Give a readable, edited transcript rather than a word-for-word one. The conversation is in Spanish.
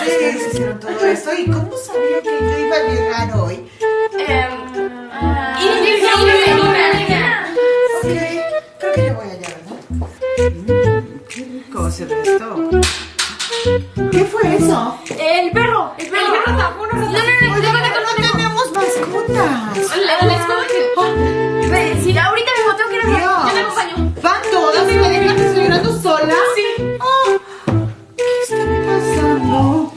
ustedes hicieron todo esto. ¿Y cómo sabía que yo iba a llegar hoy? Ok, creo que ya voy allá, ¿verdad? Qué rico se ve esto. ¿Qué fue eso? El perro tapó unos ratos. Oye, no tenemos mascotas. La escoba que... Sí, ahorita mismo tengo que ir a... Yo te acompaño. ¿Van todas y me dejan que estoy llorando sola? Sí. Oh, ¿qué está pasando?